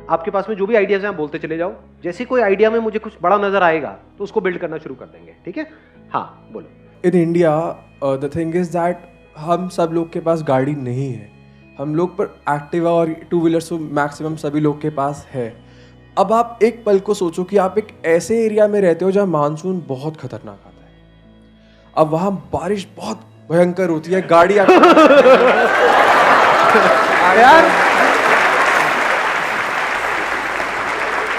आपके पास में जो भी आइडियाज हैं आप बोलते चले जाओ, जैसे कोई आइडिया में मुझे कुछ बड़ा नजर आएगा तो उसको बिल्ड करना शुरू कर देंगे, ठीक है? हाँ बोलो। In India the thing is that हम सब लोग के पास गाड़ी नहीं है, हम लोग पर एक्टिवा और टू व्हीलर्स तो मैक्सिमम सभी लोग के पास है। अब आप एक पल को सोचो कि आप एक ऐसे एरिया में रहते हो जहाँ मानसून बहुत खतरनाक आता है, अब वहाँ बारिश बहुत भयंकर होती है, गाड़ी यार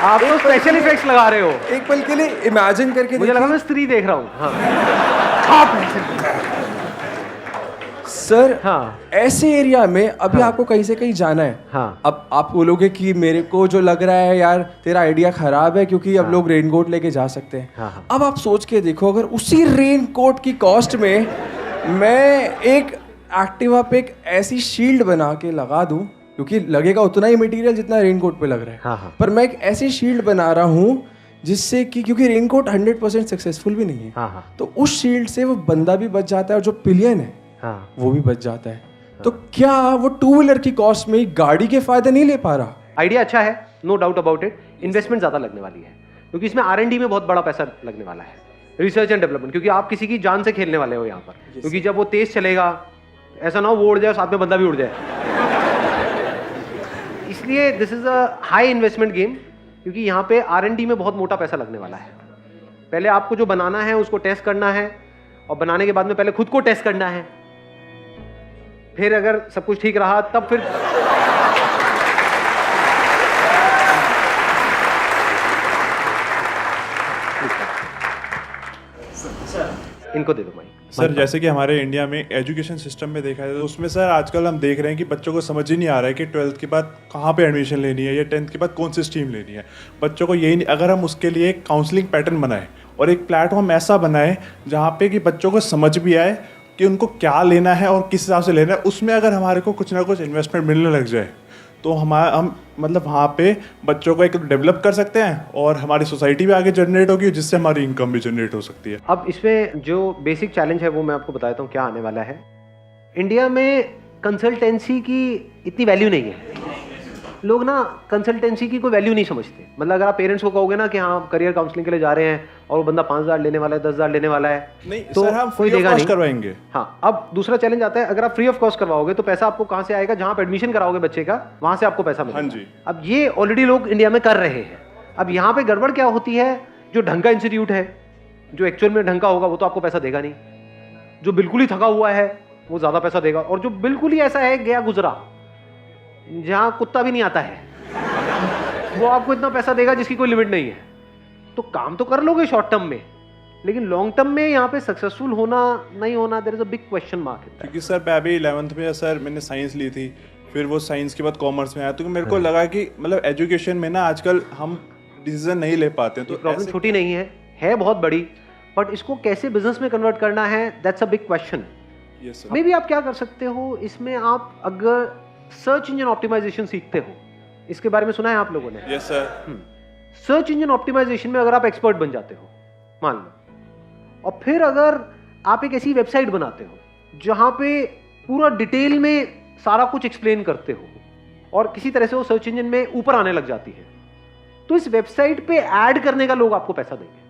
आप तो स्पेशल इफेक्ट्स लगा रहे हो। एक पल के लिए इमेजिन करके मुझे लगा मैं स्त्री देख रहा हूँ। हाँ सर, हाँ ऐसे एरिया में अभी आपको कहीं से कहीं जाना है। हाँ। अब आप बोलोगे कि मेरे को जो लग रहा है यार तेरा आइडिया खराब है क्योंकि अब लोग रेनकोट लेके जा सकते हैं। हाँ। अब आप सोच के देखो, अगर उसी रेनकोट की कॉस्ट में मैं एक एक्टिवा पे एक ऐसी शील्ड बना के लगा दूं, क्योंकि लगेगा उतना ही मटेरियल जितना रेनकोट पे लग रहा है। हाँ। पर मैं एक ऐसी शील्ड बना रहा हूँ जिससे कि, क्योंकि रेनकोट 100% सक्सेसफुल भी नहीं है, तो उस शील्ड से वो बंदा भी बच जाता है और जो पिलियन है वो भी बच जाता है। तो क्या वो टू व्हीलर की कॉस्ट में गाड़ी के फायदे नहीं ले पा रहा? आइडिया अच्छा है, no doubt about it. Investment ज्यादा लगने वाली है क्योंकि इसमें R&D में बहुत बड़ा पैसा लगने वाला है, रिसर्च एंड डेवलपमेंट, क्योंकि आप किसी की जान से खेलने वाले हो यहाँ पर। क्योंकि जब वो तेज चलेगा, ऐसा ना हो वो उड़ जाए साथ में बंदा भी उड़ जाए। इसलिए this is a high investment game, क्योंकि यहाँ पे R&D में बहुत मोटा पैसा लगने वाला है। पहले आपको जो बनाना है उसको टेस्ट करना है, और बनाने के बाद में पहले खुद को टेस्ट करना है, फिर अगर सब कुछ ठीक रहा तब फिर इनको दे दो माइक। सर जैसे कि हमारे इंडिया में एजुकेशन सिस्टम में देखा जाए तो उसमें सर आजकल हम देख रहे हैं कि बच्चों को समझ ही नहीं आ रहा है कि 12th के बाद कहाँ पे एडमिशन लेनी है या 10th के बाद कौन सी स्ट्रीम लेनी है। बच्चों को यही नहीं, अगर हम उसके लिए एक काउंसलिंग पैटर्न बनाएं और एक प्लेटफॉर्म ऐसा बनाएं जहाँ पे कि बच्चों को समझ भी आए कि उनको क्या लेना है और किस हिसाब से लेना है, उसमें अगर हमारे को कुछ ना कुछ इन्वेस्टमेंट मिलने लग जाए तो हम मतलब वहाँ पे बच्चों को एक डेवलप कर सकते हैं और हमारी सोसाइटी भी आगे जनरेट होगी जिससे हमारी इनकम भी जनरेट हो सकती है। अब इसमें जो बेसिक चैलेंज है वो मैं आपको बता देता हूँ क्या आने वाला है। इंडिया में कंसल्टेंसी की इतनी वैल्यू नहीं है, लोग ना कंसल्टेंसी की कोई वैल्यू नहीं समझते। मतलब अगर आप पेरेंट्स को कहोगे ना कि हाँ करियर काउंसलिंग के लिए जा रहे हैं और वो बंदा 5,000 लेने वाला है, 10,000 लेने वाला है, नहीं तो सर हम कोई फ्री ऑफ देगा कॉस्ट नहीं करवाएंगे। हाँ, अब दूसरा चैलेंज आता है, अगर आप फ्री ऑफ कॉस्ट करवाओगे तो पैसा आपको कहाँ से आएगा? जहाँ आप एडमिशन कराओगे बच्चे का वहां से आपको पैसा मिलेगा। हाँ जी। अब ये ऑलरेडी लोग इंडिया में कर रहे हैं। अब यहाँ पे गड़बड़ क्या होती है, जो ढंग का इंस्टीट्यूट है, जो एक्चुअल में ढंग का होगा वो तो आपको पैसा देगा नहीं, जो बिल्कुल ही थका हुआ है वो ज्यादा पैसा देगा, और जो बिल्कुल ही ऐसा है गया गुजरा जहां कुत्ता भी नहीं आता है वो आपको इतना पैसा देगा जिसकी कोई लिमिट नहीं है। तो काम तो कर लोगे शॉर्ट टर्म में, लेकिन लॉन्ग टर्म में यहाँ पे सक्सेसफुल होना नहीं होना, there is a big question mark. क्योंकि सर मैं अभी 11th में सर मैंने साइंस ली थी, फिर वो साइंस के बाद कॉमर्स में आया, तो मेरे को लगा कि मतलब एजुकेशन में ना आजकल हम डिसीजन नहीं ले पाते हैं। तो प्रॉब्लम छोटी नहीं है बहुत बड़ी, बट इसको कैसे बिजनेस में कन्वर्ट करना है that's a big question. Yes sir. May be आप क्या कर सकते हो इसमें, आप अगर सर्च इंजन ऑप्टिमाइजेशन सीखते हो, इसके बारे में सुना है आप लोगों ने? Yes sir. Search engine optimization में अगर आप एक्सपर्ट बन जाते हो मान लो, और फिर अगर आप एक ऐसी वेबसाइट बनाते हो जहां पे पूरा डिटेल में सारा कुछ एक्सप्लेन करते हो और किसी तरह से वो सर्च इंजन में ऊपर आने लग जाती है, तो इस वेबसाइट पे ऐड करने का लोग आपको पैसा देंगे।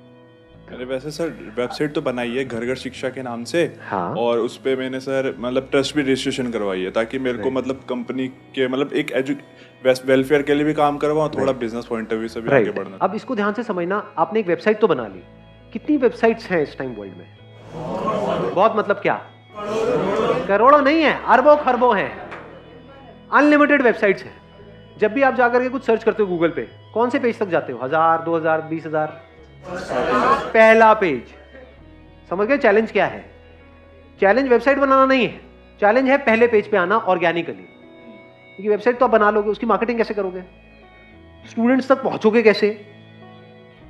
अरे वैसे सर वेबसाइट तो बनाई है घर घर शिक्षा के नाम से। हाँ। और उस पे मैंने सर मतलब ट्रस्ट भी रजिस्ट्रेशन करवाई है ताकि मेरे को मतलब कंपनी के मतलब एक वेलफेयर के लिए भी काम करवाऊं, थोड़ा बिजनेस पॉइंट ऑफ व्यू से भी आगे बढ़ना। अब इसको ध्यान से समझना, आपने एक वेबसाइट तो बना ली, कितनी वेबसाइट्स हैं इस टाइम वर्ल्ड में? बहुत, मतलब क्या करोड़ों नहीं है, अरबों खरबों हैं, अनलिमिटेड वेबसाइट्स हैं। जब भी आप जाकर के कुछ सर्च करते हो गूगल पे, कौन से पेज तक जाते हो? 1000, 2000, 20,000? पहला पेज। समझ गए चैलेंज क्या है? चैलेंज वेबसाइट बनाना नहीं है, चैलेंज है पहले पेज पे आना ऑर्गेनिकली। क्योंकि वेबसाइट तो आप बना लोगे, उसकी मार्केटिंग कैसे करोगे? स्टूडेंट्स तक पहुंचोगे कैसे?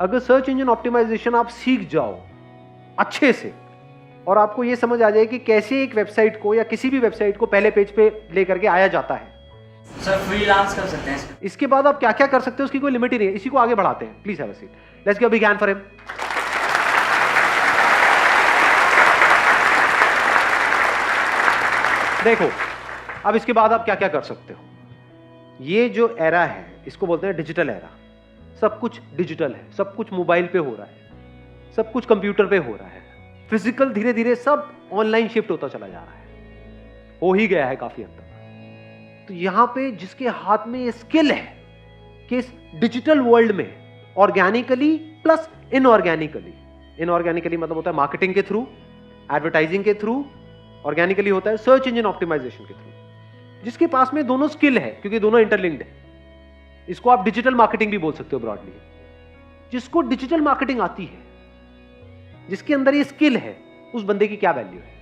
अगर सर्च इंजन ऑप्टिमाइजेशन आप सीख जाओ अच्छे से और आपको यह समझ आ जाए कि कैसे एक वेबसाइट को या किसी भी वेबसाइट को पहले पेज पे लेकर के आया जाता है, सर फ्रीलांस कर सकते हैं। इसके बाद आप क्या क्या कर सकते हो उसकी कोई लिमिट ही नहीं है। इसी को आगे बढ़ाते हैं। Please have a seat, let's give a big hand for him. देखो अब इसके बाद आप क्या क्या कर सकते हो। ये जो एरा है इसको बोलते हैं डिजिटल एरा। सब कुछ डिजिटल है, सब कुछ मोबाइल पे हो रहा है, सब कुछ कंप्यूटर पे हो रहा है, फिजिकल धीरे धीरे सब ऑनलाइन शिफ्ट होता चला जा रहा है, हो ही गया है काफी हद तक। तो यहां पे जिसके हाथ में ये स्किल है कि इस डिजिटल वर्ल्ड में ऑर्गेनिकली प्लस इनऑर्गेनिकली मतलब होता है मार्केटिंग के थ्रू, एडवर्टाइजिंग के थ्रू, ऑर्गेनिकली होता है सर्च इंजन ऑप्टिमाइजेशन के थ्रू, जिसके पास में दोनों स्किल है क्योंकि दोनों इंटरलिंक्ड है। इसको आप डिजिटल मार्केटिंग भी बोल सकते हो ब्रॉडली। जिसको डिजिटल मार्केटिंग आती है, जिसके अंदर ये स्किल है, उस बंदे की क्या वैल्यू है।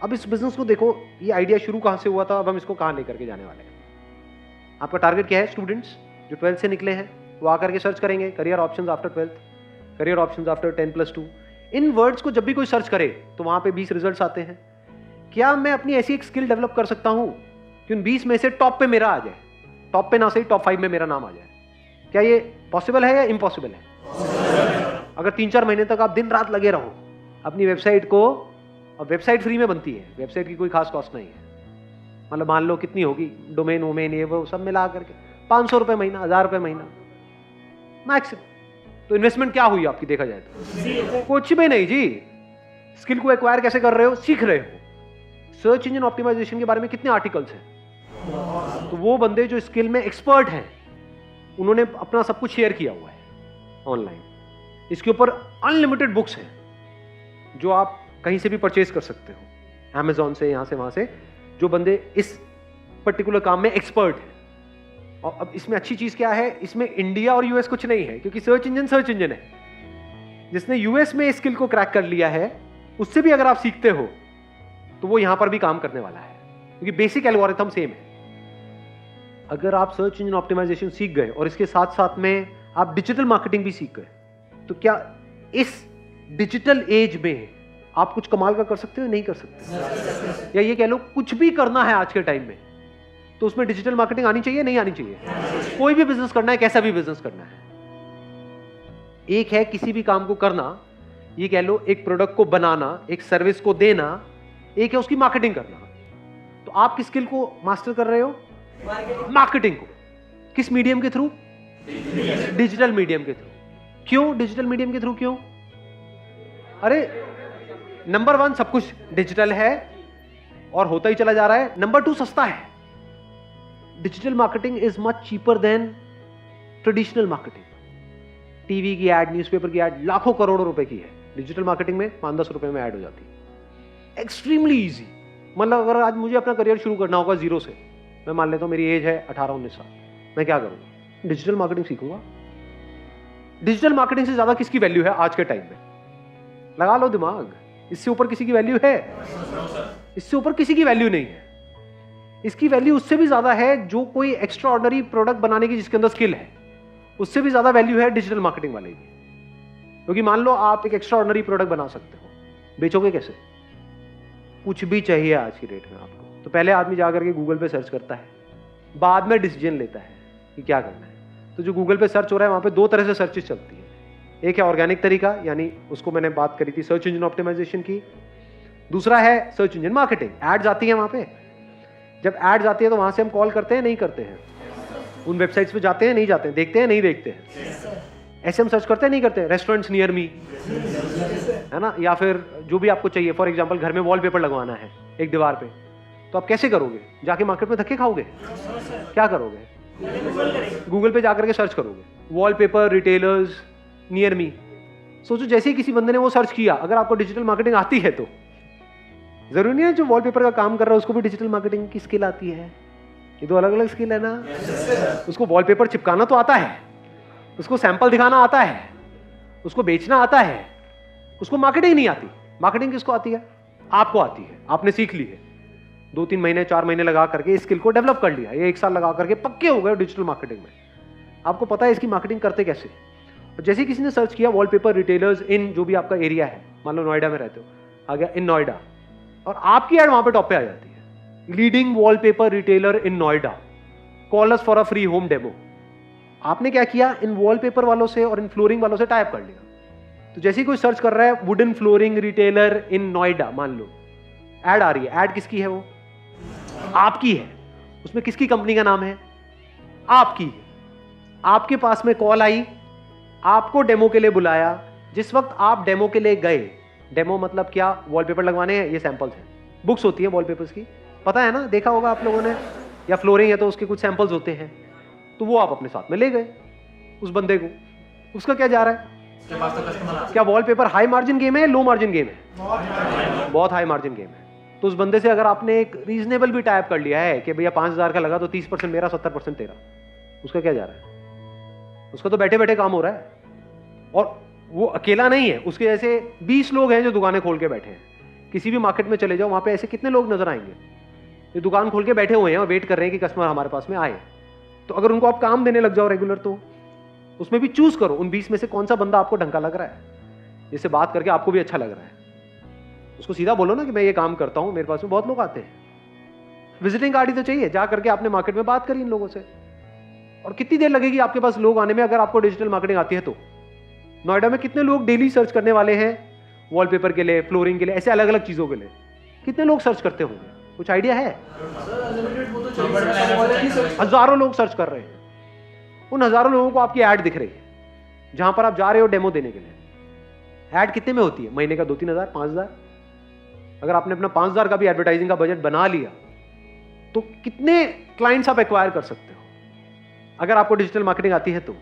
अब इस बिजनेस को देखो, ये आइडिया शुरू कहां से हुआ था, अब हम इसको कहां लेकर के जाने वाले हैं। आपका टारगेट क्या है? स्टूडेंट्स जो 12th से निकले हैं वो आकर के सर्च करेंगे career options after 12th, career options after 10+2। इन वर्ड्स को जब भी कोई सर्च करे तो वहां पे 20 रिजल्ट्स आते हैं। क्या मैं अपनी ऐसी एक स्किल डेवलप कर सकता हूं कि उन 20 में से टॉप पे मेरा आ जाए, टॉप पे ना सही टॉप 5 में मेरा नाम आ जाए? क्या ये पॉसिबल है या इम्पॉसिबल है? अगर 3-4 महीने तक आप दिन रात लगे रहो अपनी वेबसाइट को, और वेबसाइट फ्री में बनती है, वेबसाइट की कोई खास कॉस्ट नहीं है, मतलब मान लो कितनी होगी, डोमेन वोमेन ये वो सब मिला करके 500 रुपए महीना, 1000 रुपए महीना मैक्सिमम। तो इन्वेस्टमेंट क्या हुई आपकी देखा जाए तो? कुछ भी नहीं जी। स्किल को एक्वायर कैसे कर रहे हो? सीख रहे हो। सर्च इंजन ऑप्टिमाइजेशन के बारे में कितने आर्टिकल्स हैं, तो वो बंदे जो स्किल में एक्सपर्ट हैं उन्होंने अपना सब कुछ शेयर किया हुआ है ऑनलाइन। इसके ऊपर अनलिमिटेड बुक्स हैं जो आप कहीं से भी परचेज कर सकते हो, Amazon से, यहां से वहां से, जो बंदे इस पर्टिकुलर काम में एक्सपर्ट हैं। और अब इसमें अच्छी चीज क्या है, इसमें इंडिया और यूएस कुछ नहीं है, क्योंकि सर्च इंजन है। जिसने यूएस में स्किल को क्रैक कर लिया है उससे भी अगर आप सीखते हो तो वो यहां पर भी काम करने वाला है, क्योंकि बेसिक एल्गोरिथम सेम है। अगर आप सर्च इंजन ऑप्टिमाइजेशन सीख गए और इसके साथ साथ में आप डिजिटल मार्केटिंग भी सीख गए, तो क्या इस डिजिटल एज में आप कुछ कमाल का कर सकते हो? नहीं कर सकते। या ये कह लो कुछ भी करना है आज के टाइम में तो उसमें डिजिटल मार्केटिंग आनी चाहिए, नहीं आनी चाहिए? कोई भी बिजनेस करना है, कैसा भी बिजनेस करना है, एक है किसी भी काम को करना, ये कह लो एक प्रोडक्ट को बनाना, एक सर्विस को देना, एक है उसकी मार्केटिंग करना। तो आप किस स्किल को मास्टर कर रहे हो? मार्केटिंग को। किस मीडियम के थ्रू? डिजिटल मीडियम के थ्रू। क्यों डिजिटल मीडियम के थ्रू? क्यों? अरे नंबर 1 सब कुछ डिजिटल है और होता ही चला जा रहा है। नंबर 2 सस्ता है। Digital marketing is much cheaper than traditional marketing. TV की एड, न्यूज़पेपर की एड लाखों करोड़ों रुपए की है, डिजिटल मार्केटिंग में 5-10 रुपए में ऐड हो जाती है। Extremely easy. मतलब अगर आज मुझे अपना करियर शुरू करना होगा जीरो से, मैं मान लेता हूं मेरी एज है 18-19 साल, मैं क्या करूंगा? डिजिटल मार्केटिंग सीखूंगा। डिजिटल मार्केटिंग से ज्यादा किसकी वैल्यू है आज के टाइम में? लगा लो दिमाग। इससे ऊपर किसी की वैल्यू है? इससे ऊपर किसी की वैल्यू नहीं है। इसकी वैल्यू उससे भी ज्यादा है जो कोई एक्स्ट्रा ऑर्डिनरी प्रोडक्ट बनाने की जिसके अंदर स्किल है, उससे भी ज्यादा वैल्यू है डिजिटल मार्केटिंग वाले की। क्योंकि मान लो आप एक एक्स्ट्रा ऑर्डिनरी प्रोडक्ट बना सकते हो, बेचोगे कैसे? कुछ भी चाहिए आज की डेट में आपको, तो पहले आदमी जाकर के गूगल पे सर्च करता है, बाद में डिसीजन लेता है कि क्या करना है। तो जो गूगल पे सर्च हो रहा है वहां पे 2 तरह से सर्चेस चलती है। एक है ऑर्गेनिक तरीका, यानी उसको मैंने बात करी थी सर्च इंजन ऑप्टिमाइजेशन की। दूसरा है सर्च इंजन मार्केटिंग। एड्स आती है वहां पे, जब एड्स आती है तो वहां से हम कॉल करते हैं, नहीं करते हैं? उन वेबसाइट्स पे जाते हैं, नहीं जाते हैं? देखते हैं, नहीं देखते हैं? ऐसे हम सर्च करते हैं, नहीं करते? रेस्टोरेंट्स नियर मी, है ना? या फिर जो भी आपको चाहिए, फॉर एग्जांपल घर में वॉलपेपर लगवाना है एक दीवार पे, तो आप कैसे करोगे? जाके मार्केट में धक्के खाओगे? क्या करोगे? गूगल पे जाकर के सर्च करोगे वॉलपेपर रिटेलर्स नियर मी। सोचो जैसे ही किसी बंदे ने वो सर्च किया, अगर आपको डिजिटल मार्केटिंग आती है तो जरूरी नहीं है जो वॉलपेपर का काम कर रहा है उसको भी डिजिटल मार्केटिंग की स्किल आती है। ये तो अलग अलग स्किल है ना। उसको वॉलपेपर चिपकाना तो आता है, उसको सैंपल दिखाना आता है, उसको बेचना आता है, उसको मार्केटिंग नहीं आती। मार्केटिंग किसको आती है? आपको आती है, आपने सीख ली है। 2-3 महीने 4 महीने लगा करके इस स्किल को डेवलप कर लिया, ये 1 साल लगा करके पक्के हो गए डिजिटल मार्केटिंग में। आपको पता है इसकी मार्केटिंग करते कैसे। और जैसे किसी ने सर्च किया वॉलपेपर रिटेलर्स इन जो भी आपका एरिया है, मान लो नोएडा में रहते हो, आ गया इन नोएडा, और आपकी एड वहां पे टॉप पे आ जाती है, leading wallpaper retailer in Noida, call us for a free home demo. आपने क्या किया? इन वॉलपेपर वालों से और इन फ्लोरिंग वालों से टाइप कर लिया। तो जैसे ही कोई सर्च कर रहा है wooden flooring retailer in Noida, मान लो, एड आ रही है। एड किसकी है? वो आपकी है। उसमें किसकी कंपनी का नाम है? आपकी। आपके पास में कॉल आई, आपको डेमो के लिए बुलाया। जिस वक्त आप डेमो के लिए गए, डेमो मतलब क्या? वॉलपेपर लगवाने हैं, ये सैंपल्स हैं। बुक्स होती है वॉलपेपर्स की, पता है ना, देखा होगा आप लोगों ने, या फ्लोरिंग है तो उसके कुछ सैंपल्स होते हैं, तो वो आप अपने साथ में ले गए उस बंदे को। उसका क्या जा रहा है? क्या वॉलपेपर हाई मार्जिन गेम है, लो मार्जिन गेम है? बहुत हाई मार्जिन गेम है। तो उस बंदे से अगर आपने एक रीजनेबल भी टाइप कर लिया है कि भैया 5,000 का लगा तो 30% मेरा, 70% तेरा, उसका क्या जा रहा है? उसका तो बैठे बैठे काम हो रहा है। और वो अकेला नहीं है, उसके जैसे 20 लोग हैं जो दुकानें खोल के बैठे हैं। किसी भी मार्केट में चले जाओ, वहां पे ऐसे कितने लोग नजर आएंगे जो दुकान खोल के बैठे हुए हैं और वेट कर रहे हैं कि कस्टमर हमारे पास में आए। तो अगर उनको आप काम देने लग जाओ रेगुलर, तो उसमें भी चूज करो उन 20 में से कौन सा बंदा आपको ढंका लग रहा है, जिससे बात करके आपको भी अच्छा लग रहा है। उसको सीधा बोलो ना कि मैं ये काम करता हूं, मेरे पास में बहुत लोग आते हैं। विजिटिंग कार्ड ही तो चाहिए, जा करके आपने मार्केट में बात करी इन लोगों से। और कितनी देर लगेगी आपके पास लोग आने में अगर आपको डिजिटल मार्केटिंग आती है तो? नोएडा में कितने लोग डेली सर्च करने वाले हैं वॉलपेपर के लिए, फ्लोरिंग के लिए, ऐसे अलग अलग चीजों के लिए? कितने लोग सर्च करते होंगे? कुछ आइडिया है? हजारों लोग सर्च कर रहे हैं। उन हजारों लोगों को आपकी ऐड दिख रही है जहां पर आप जा रहे हो डेमो देने के लिए। ऐड कितने में होती है? महीने का 2-3 हजार, 5,000। अगर आपने अपना 5,000 का भी एडवर्टाइजिंग का बजट बना लिया तो कितने क्लाइंट्स आप एक्वायर कर सकते हो अगर आपको डिजिटल मार्केटिंग आती है तो?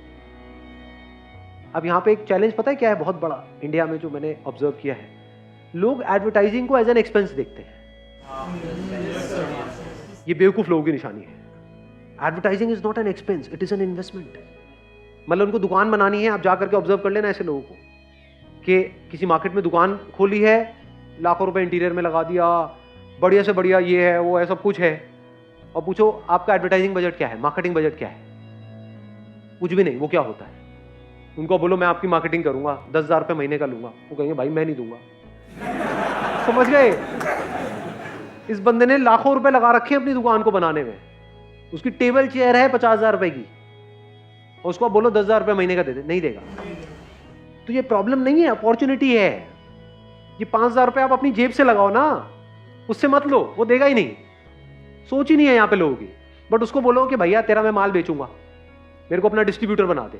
अब यहां पे एक चैलेंज पता है क्या है बहुत बड़ा इंडिया में, जो मैंने ऑब्जर्व किया है, लोग एडवर्टाइजिंग को एज एन एक्सपेंस देखते हैं। ये बेवकूफ लोगों की निशानी है। Advertising is not an expense, it is an investment. मतलब उनको दुकान बनानी है, आप जाकर के ऑब्जर्व कर लेना ऐसे लोगों को कि किसी मार्केट में दुकान खोली है, लाखों रुपए इंटीरियर में लगा दिया, बढ़िया से बढ़िया ये है वो है सब कुछ है, और पूछो आपका एडवर्टाइजिंग बजट क्या है, मार्केटिंग बजट क्या है? कुछ भी नहीं। वो क्या होता है? उनको बोलो मैं आपकी मार्केटिंग करूंगा, 10,000 रुपये महीने का लूंगा, वो कहेंगे भाई मैं नहीं दूंगा। समझ गए? इस बंदे ने लाखों रुपए लगा रखे हैं अपनी दुकान को बनाने में, उसकी टेबल चेयर है 50,000 रुपए की, और उसको आप बोलो 10,000 रुपये महीने का दे दे, नहीं देगा। तो ये प्रॉब्लम नहीं है, अपॉर्चुनिटी है। ये 5,000 रुपये आप अपनी जेब से लगाओ ना, उससे मत लो, वो देगा ही नहीं। सोच ही नहीं है यहाँ पे लोगों की। बट उसको बोलो कि भैया तेरा मैं माल बेचूंगा, मेरे को अपना डिस्ट्रीब्यूटर बना दे।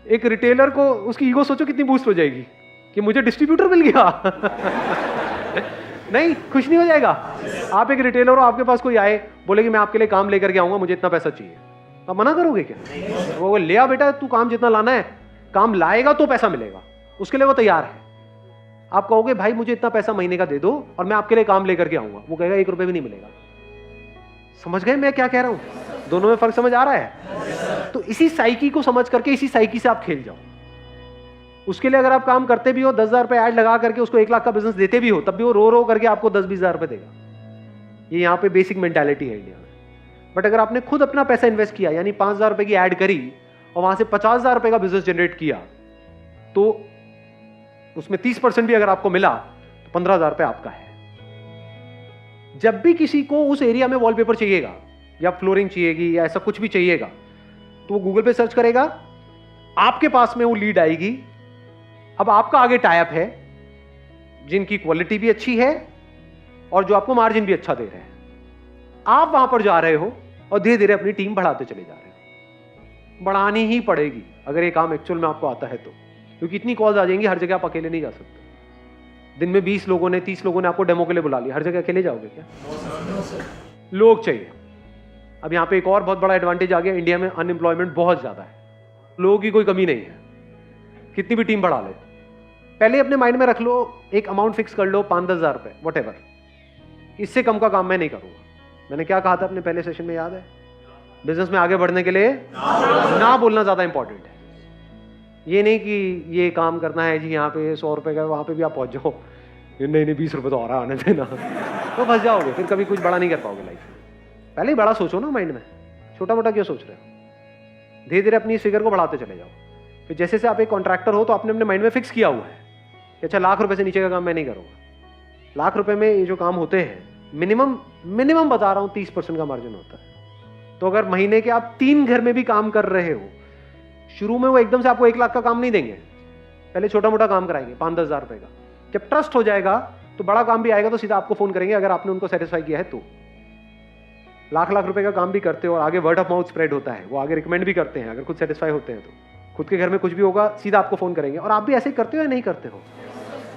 एक रिटेलर को उसकी ईगो सोचो कितनी बूस्ट हो जाएगी कि मुझे डिस्ट्रीब्यूटर मिल गया। नहीं, खुश नहीं हो जाएगा? आप एक रिटेलर हो, आपके पास कोई आए बोले कि मैं आपके लिए काम लेकर के आऊंगा, मुझे इतना पैसा चाहिए, तो आप मना करोगे क्या? वो ले आ बेटा, तू काम जितना लाना है, काम लाएगा तो पैसा मिलेगा, उसके लिए वो तैयार है। आप कहोगे भाई मुझे इतना पैसा महीने का दे दो और मैं आपके लिए काम लेकर के आऊंगा, वो कहेगा 1 रुपए भी नहीं मिलेगा। समझ गए मैं क्या कह रहा हूं? दोनों में फर्क समझ आ रहा है? तो इसी साइकी को समझ करके इसी साइकी से आप खेल जाओ। उसके लिए अगर आप काम करते भी हो, 10,000 रुपए ऐड लगा करके उसको 1 लाख का बिजनेस देते भी हो, तब भी वो रो रो करके आपको 10-20 हजार रुपए देगा। ये यहाँ पे बेसिक मेंटालिटी है इंडिया में। बट अगर आपने खुद अपना पैसा इन्वेस्ट किया, यानी 5,000 रुपए की ऐड करी और वहां से 50,000 रुपए का बिजनेस जनरेट किया, तो उसमें 30% भी अगर आपको मिला तो 15,000 रुपए आपका है। जब भी किसी को उस एरिया में वॉलपेपर चाहिएगा या फ्लोरिंग चाहिएगी या ऐसा कुछ भी चाहिएगा, तो वो गूगल पे सर्च करेगा, आपके पास में वो लीड आएगी। अब आपका आगे टाइप है जिनकी क्वालिटी भी अच्छी है और जो आपको मार्जिन भी अच्छा दे रहे हैं। आप वहां पर जा रहे हो और धीरे धीरे अपनी टीम बढ़ाते चले जा रहे हो। बढ़ानी ही पड़ेगी अगर ये काम एक्चुअल में आपको आता है तो, क्योंकि इतनी कॉल्स आ जाएंगी, हर जगह आप अकेले नहीं जा सकते। दिन में 20 लोगों ने 30 लोगों ने आपको डेमो के लिए बुला लिया, हर जगह अकेले जाओगे क्या? लोग चाहिए। अब यहाँ पे एक और बहुत बड़ा एडवांटेज आ गया, इंडिया में अनएम्प्लॉयमेंट बहुत ज्यादा है, लोगों की कोई कमी नहीं है, कितनी भी टीम बढ़ा ले। पहले अपने माइंड में रख लो, एक अमाउंट फिक्स कर लो, 5-10 हजार रुपए, वट एवर, इससे कम का काम मैं नहीं करूंगा। मैंने क्या कहा था अपने पहले सेशन में, याद है? बिजनेस में आगे बढ़ने के लिए ना बोलना ज्यादा इंपॉर्टेंट है। ये नहीं कि ये काम करना है जी, यहाँ पे 100 रुपए का, वहां पे भी आप पहुंच जाओ, नहीं 20 रुपए तो आ रहा आने देना, तो फंस जाओगे, फिर कभी कुछ बड़ा नहीं कर पाओगे लाइफ में। पहले ही बड़ा सोचो ना माइंड में, छोटा मोटा क्यों सोच रहे हो? धीरे धीरे अपनी इस फिगर को बढ़ाते चले जाओ। फिर जैसे से आप एक कॉन्ट्रैक्टर हो तो आपने अपने माइंड में फिक्स किया हुआ है कि अच्छा लाख रुपए से नीचे का काम मैं नहीं करूंगा। लाख रुपए में ये जो काम होते हैं, मिनिमम बता रहा हूं 30% का मार्जिन होता है। तो अगर महीने के आप 3 घर में भी काम कर रहे हो, शुरू में वो एकदम से आपको 1 लाख का काम नहीं देंगे, पहले छोटा मोटा काम कराएंगे 5-10 हजार रुपए का। जब ट्रस्ट हो जाएगा तो बड़ा काम भी आएगा तो सीधा आपको फोन करेंगे अगर आपने उनको सेटिस्फाई किया है तो। लाख लाख रुपए का काम भी करते हो और आगे वर्ड ऑफ माउथ स्प्रेड होता है, वो आगे रिकमेंड भी करते हैं, अगर खुद सेटिस्फाई होते हैं तो खुद के घर में कुछ भी होगा सीधा आपको फ़ोन करेंगे। और आप भी ऐसे ही करते हो या नहीं करते हो?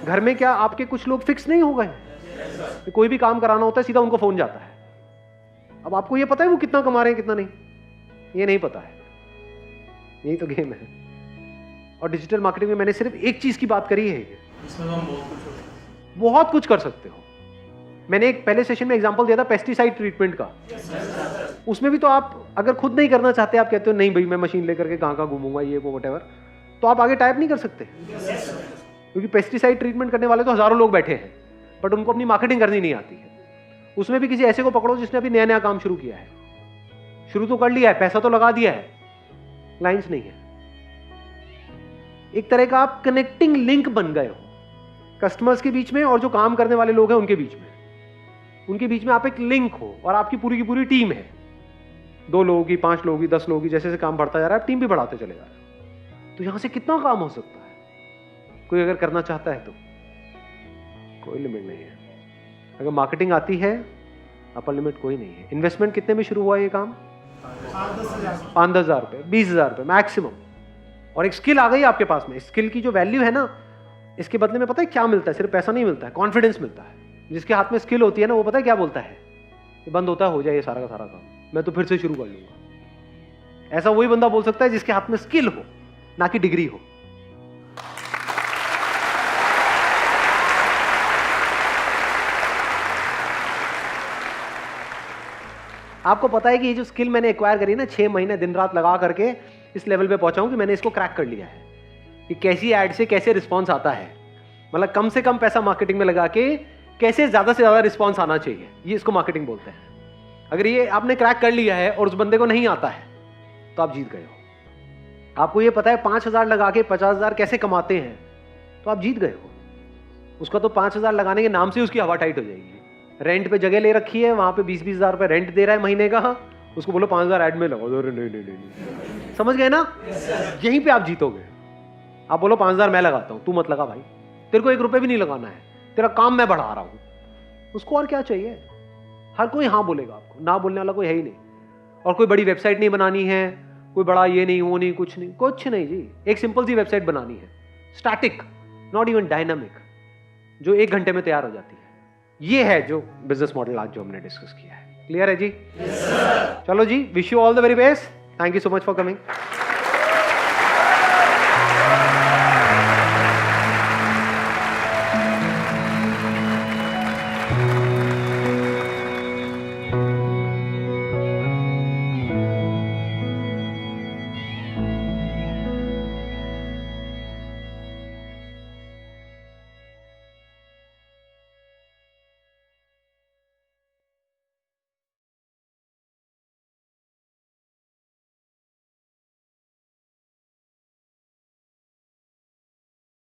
घर में क्या आपके कुछ लोग फिक्स नहीं हो गए? कोई भी काम कराना होता है सीधा उनको फ़ोन जाता है। अब आपको ये पता है वो कितना कमा रहे हैं कितना नहीं? ये नहीं पता है। यही तो गेम है। और डिजिटल मार्केटिंग में मैंने सिर्फ एक चीज़ की बात करी है, इसमें हम बहुत कुछ कर सकते हो। मैंने एक पहले सेशन में एग्जांपल दिया था पेस्टिसाइड ट्रीटमेंट का। उसमें भी तो आप अगर खुद नहीं करना चाहते, आप कहते हो नहीं भाई मैं मशीन लेकर के कहाँ घूमूंगा ये वो वटेवर, तो आप आगे टाइप नहीं कर सकते, क्योंकि पेस्टिसाइड ट्रीटमेंट करने वाले तो हजारों लोग बैठे हैं, बट उनको अपनी मार्केटिंग करनी नहीं आती है। उसमें भी किसी ऐसे को पकड़ो जिसने अभी नया नया काम शुरू किया है, शुरू तो कर लिया है, पैसा तो लगा दिया है, लाइंस नहीं है। एक तरह का आप कनेक्टिंग लिंक बन गए हो कस्टमर्स के बीच में और जो काम करने वाले लोग हैं उनके बीच में। उनके बीच में आप एक लिंक हो और आपकी पूरी की पूरी टीम है, 2 लोगों की, 5 लोगों की, 10 लोगों की, जैसे जैसे काम बढ़ता जा रहा है आप टीम भी बढ़ाते चले जा रहे हो। तो यहां से कितना काम हो सकता है, कोई अगर करना चाहता है तो कोई लिमिट नहीं है। अगर मार्केटिंग आती है अपर लिमिट कोई नहीं है। इन्वेस्टमेंट कितने में शुरू हुआ ये काम? 5-10 हज़ार रुपये, 20 हज़ार रुपये मैक्सिमम। और एक स्किल आ गई आपके पास में, स्किल की जो वैल्यू है ना, इसके बदले में पता है क्या मिलता है? सिर्फ पैसा नहीं मिलता है, कॉन्फिडेंस मिलता है। जिसके हाथ में स्किल होती है ना, वो पता है क्या बोलता है? ये बंद होता है, हो जाए ये सारा का सारा काम, मैं तो फिर से शुरू कर लूंगा। ऐसा वही बंदा बोल सकता है जिसके हाथ में स्किल हो, ना कि डिग्री हो। आपको पता है कि ये जो स्किल मैंने एक्वायर करी ना, 6 महीने दिन रात लगा करके इस लेवल पे पहुंचा हूं कि मैंने इसको क्रैक कर लिया है कि कैसी एड से कैसे रिस्पॉन्स आता है। मतलब कम से कम पैसा मार्केटिंग में लगा के कैसे ज्यादा से ज्यादा रिस्पॉन्स आना चाहिए, ये इसको मार्केटिंग बोलते हैं। अगर ये आपने क्रैक कर लिया है और उस बंदे को नहीं आता है तो आप जीत गए हो। आपको ये पता है 5,000 लगा के 50,000 कैसे कमाते हैं, तो आप जीत गए हो। उसका तो 5,000 लगाने के नाम से उसकी हवा टाइट हो जाएगी। रेंट पे जगह ले रखी है, वहां पे 20-20 हज़ार रुपए रेंट दे रहा है महीने का, उसको बोलो 5,000 ऐड में लगाओ, नहीं। समझ गए ना? यहीं पे आप जीतोगे। आप बोलो 5,000 मैं लगाता हूं, तू मत लगा भाई, तेरे को 1 रुपए भी नहीं लगाना है, तेरा काम मैं बढ़ा रहा हूं। उसको और क्या चाहिए? हर कोई हाँ बोलेगा आपको, ना बोलने वाला कोई है ही नहीं। और कोई बड़ी वेबसाइट नहीं बनानी है, कोई बड़ा ये नहीं वो नहीं, कुछ नहीं जी। एक सिंपल सी वेबसाइट बनानी है, स्टैटिक, नॉट इवन डायनामिक, जो 1 घंटे में तैयार हो जाती है। ये है जो बिजनेस मॉडल आज जो हमने डिस्कस किया है। क्लियर है जी? चलो जी, wish you all the very best. Thank you so much for coming.